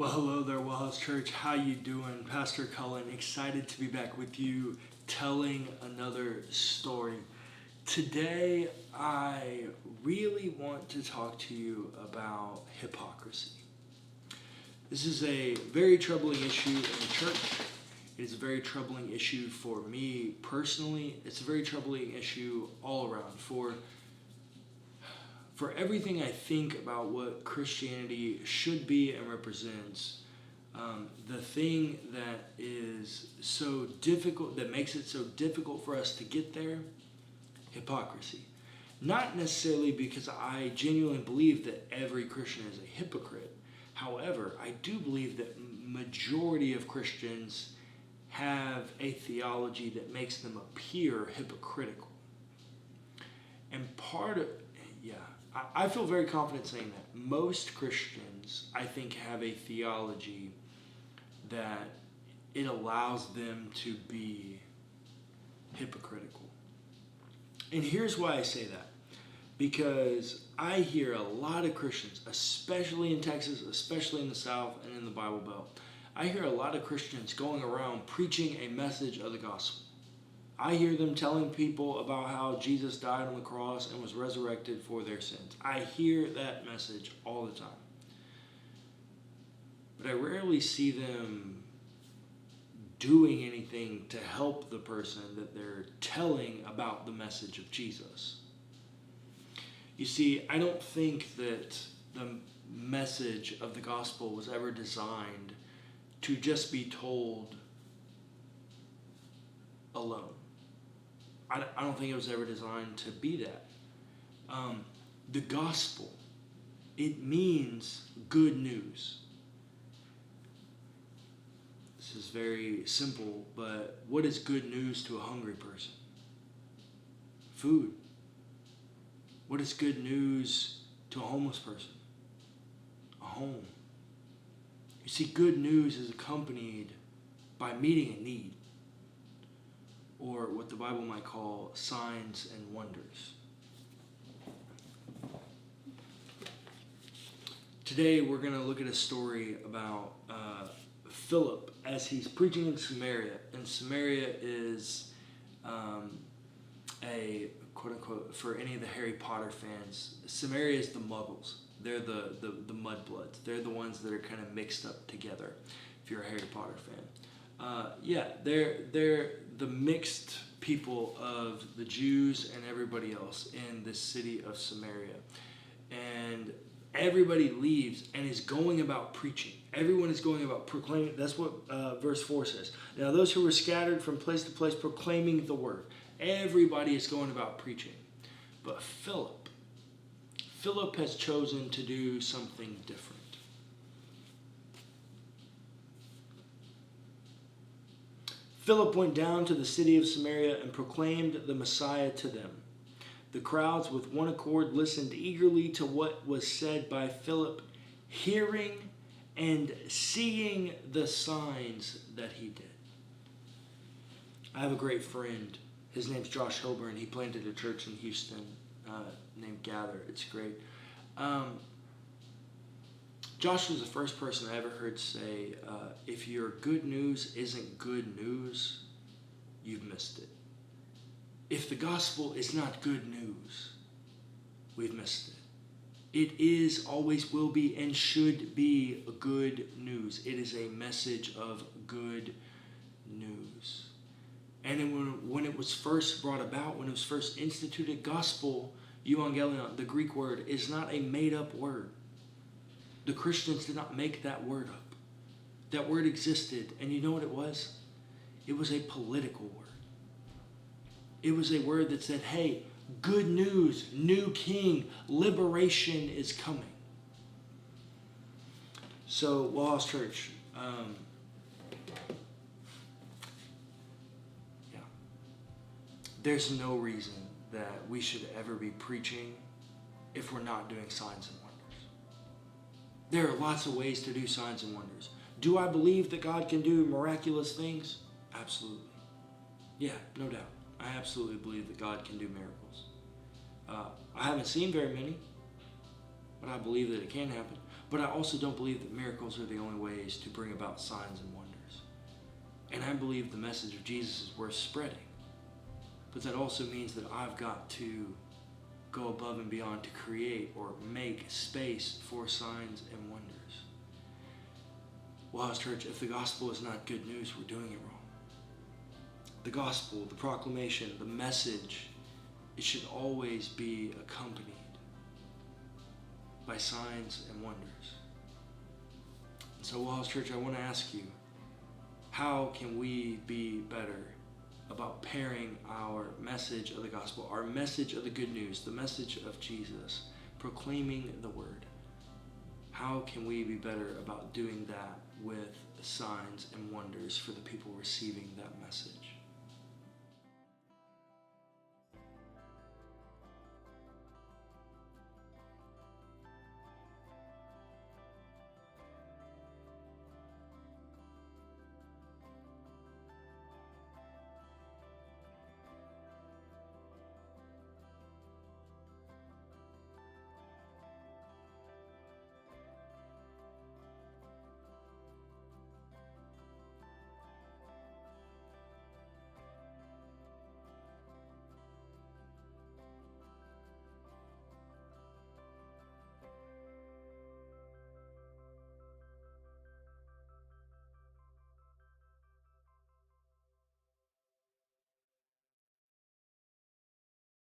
Well, hello there, WellHouse Church. How you doing? Pastor Cullen, excited to be back with you, telling another story. Today, I really want to talk to you about hypocrisy. This is a very troubling issue in the church. It is a very troubling issue for me personally. It's a very troubling issue all around for everything I think about what Christianity should be and represents. The thing that is so difficult, that makes it so difficult for us to get there, hypocrisy. Not necessarily because I genuinely believe that every Christian is a hypocrite. However, I do believe that majority of Christians have a theology that makes them appear hypocritical. And I feel very confident saying that. Most Christians, I think, have a theology that it allows them to be hypocritical. And here's why I say that. Because I hear a lot of Christians, especially in Texas, especially in the South and in the Bible Belt, I hear a lot of Christians going around preaching a message of the gospel. I hear them telling people about how Jesus died on the cross and was resurrected for their sins. I hear that message all the time. But I rarely see them doing anything to help the person that they're telling about the message of Jesus. You see, I don't think that the message of the gospel was ever designed to just be told alone. I don't think it was ever designed to be that. The gospel, it means good news. This is very simple, but what is good news to a hungry person? Food. What is good news to a homeless person? A home. You see, good news is accompanied by meeting a need, or what the Bible might call signs and wonders. Today we're going to look at a story about Philip as he's preaching in Samaria. And Samaria is a quote-unquote, for any of the Harry Potter fans, Samaria is the Muggles. They're the mudbloods. They're the ones that are kind of mixed up together, if you're a Harry Potter fan. They're the mixed people of the Jews and everybody else in this city of Samaria. And everybody leaves and is going about preaching. Everyone is going about proclaiming. That's what verse 4 says. Now those who were scattered from place to place proclaiming the word. Everybody is going about preaching. But Philip has chosen to do something different. Philip went down to the city of Samaria and proclaimed the Messiah to them. The crowds with one accord listened eagerly to what was said by Philip, hearing and seeing the signs that he did. I have a great friend. His name's Josh Hilburn. He planted a church in Houston named Gather. It's great. Josh was the first person I ever heard say, if your good news isn't good news, you've missed it. If the gospel is not good news, we've missed it. It is, always will be, and should be good news. It is a message of good news. And when it was first brought about, when it was first instituted, gospel, euangelion, the Greek word, is not a made-up word. The Christians did not make that word up. That word existed, and you know what it was? It was a political word. It was a word that said, hey, good news, new king, liberation is coming. So, WellHouse Church, there's no reason that we should ever be preaching if we're not doing signs and wonders. There are lots of ways to do signs and wonders. Do I believe that God can do miraculous things? Absolutely. Yeah, no doubt. I absolutely believe that God can do miracles. I haven't seen very many, but I believe that it can happen. But I also don't believe that miracles are the only ways to bring about signs and wonders. And I believe the message of Jesus is worth spreading. But that also means that I've got to go above and beyond to create or make space for signs and wonders. WellHouse Church, if the gospel is not good news, we're doing it wrong. The gospel, the proclamation, the message, it should always be accompanied by signs and wonders. And so, WellHouse Church, I want to ask you, how can we be better about pairing our message of the gospel, our message of the good news, the message of Jesus, proclaiming the word? How can we be better about doing that with signs and wonders for the people receiving that message?